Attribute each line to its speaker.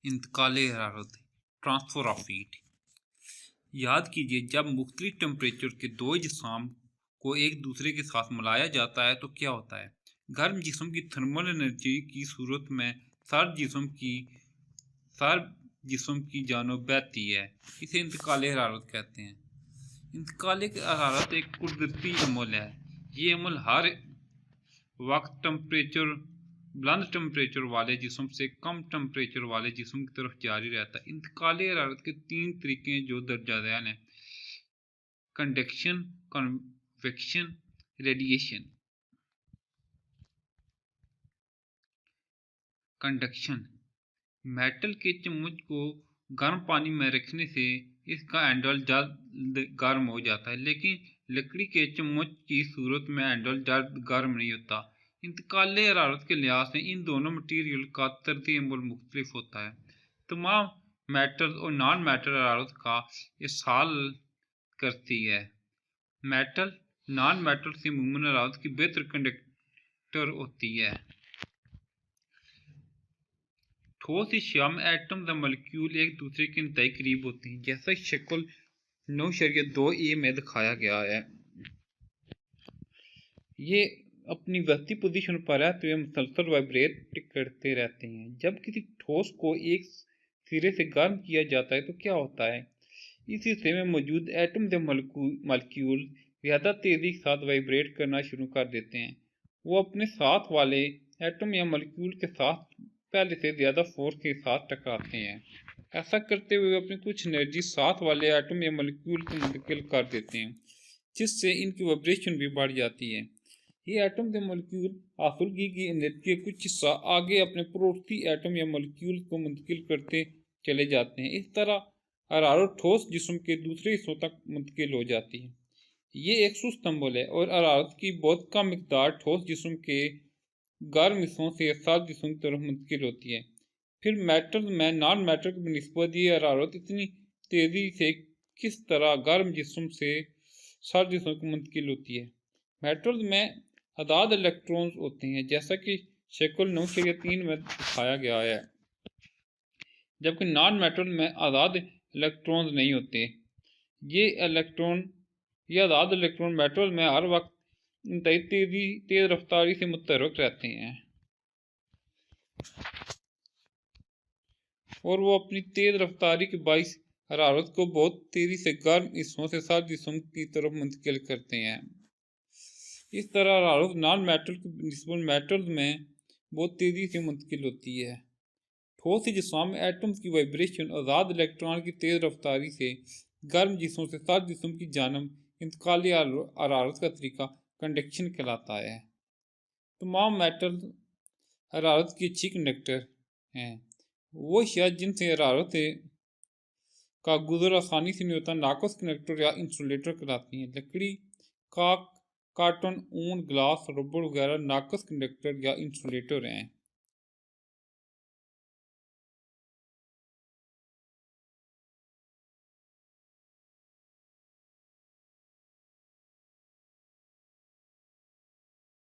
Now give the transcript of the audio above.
Speaker 1: इंतकाल हरारत, transfer of heat. याद कीजिए, जब मुख्तलिफ टेम्परेचर के दो जिस्म को एक दूसरे के साथ मिलाया जाता है तो क्या होता है। गर्म जिस्म की थर्मल एनर्जी की सूरत में सर्द जिस्म की जानब बहती है। इसे इंतकाल हरारत कहते हैं। इंतकाल हरारत एक कुदरती अमल है। ये अमल हर वक्त बुलंद टेम्परेचर वाले जिस्म से कम टेम्परेचर वाले जिस्म की तरफ जारी रहता है। इंतकाल हरारत के तीन तरीके हैं जो दर्जा दैन है: conduction, convection, radiation. Conduction: metal के चम्मच को गर्म पानी में रखने से इसका हैंडल जल्द गर्म हो जाता है, लेकिन लकड़ी के चम्मच की सूरत में हैंडल जल्द गर्म नहीं होता। इंतकाल हरारत के लिहाज से इन दोनों मटीरियल का तरती अमल मुख्तलिफ होता है। तमाम मेटल और नॉन मेटल हरारत का इसाल करती है। मेटल नॉन मेटल से अमूमन हरारत की बेहतर कंडक्टर होती है। ठोस अशिया में एटम्स और मॉलिक्यूल एक दूसरे के इंतहाई करीब होते हैं, जैसा शक्ल 9.2a में दिखाया गया है। ये अपनी वस्ती पोजीशन पर रहते हुए मुसलसल वाइब्रेट करते रहते हैं। जब किसी ठोस को एक सिरे से गर्म किया जाता है तो क्या होता है। इस हिस्से में मौजूद एटम्स या मॉलिक्यूल ज़्यादा तेज़ी के साथ वाइब्रेट करना शुरू कर देते हैं। वो अपने साथ वाले एटम या मॉलिक्यूल के साथ पहले से ज़्यादा फोर्स के साथ टकराते हैं। ऐसा करते हुए अपनी कुछ एनर्जी साथ वाले एटम या मॉलिक्यूल को मुंतकिल कर देते हैं, जिससे इनकी वाइब्रेशन भी बढ़ जाती है। ये एटम या मॉलिक्यूल आसूदगी की एनर्जी का कुछ हिस्सा आगे अपने पड़ोसी एटम या मॉलिक्यूल को मुंतकिल करते चले जाते हैं। इस तरह हरारत ठोस जिस्म के दूसरे हिस्सों तक मुंतकिल हो जाती है। ये एक सुस्त अमल है और हरारत की बहुत कम मिकदार ठोस जिस्म के गर्म हिस्सों से सर्द जिस्म की तरफ मुंतकिल होती है। फिर मेटल में नॉन मेटल की बनिस्बत ये हरारत इतनी तेज़ी से किस तरह गर्म जिस्म से सर्द जिस्म को मुंतकिल होती है। मेटल में आज़ाद इलेक्ट्रॉन्स होते हैं, जैसा कि शक्ल 9.3 में दिखाया गया है, जबकि नॉन मेटल में आज़ाद इलेक्ट्रॉन्स नहीं होते। ये आज़ाद इलेक्ट्रॉन मेटल में हर वक्त तेज रफ्तारी से मुतहर्रिक रहते हैं और वो अपनी तेज रफ्तारी के बाइस हरारत को बहुत तेजी से गर्म हिस्सों से सर्द जिस्म की तरफ मुंतकिल करते हैं। इस तरह हरारत नॉन मेटल की निस्बत मेटल में बहुत तेजी से मुंतकिल होती है। ठोस जिस्म में एटम्स की वाइब्रेशन आज़ाद इलेक्ट्रॉन की तेज रफ्तारी से गर्म जिस्मों से सर्द जिस्म की जानब इंतकाली हरारत का तरीका कंडक्शन कहलाता है। तमाम मेटल हरारत की अच्छी कंडक्टर हैं। वो अशिया जिनसे हरारत का गुजर आसानी से नहीं होता नाकस कंडक्टर या इंसुलेटर कहलाती हैं। लकड़ी, काक, कार्टन, ऊन, ग्लास, रबड़ वगैरह नाकस कंडक्टर या इंसुलेटर हैं।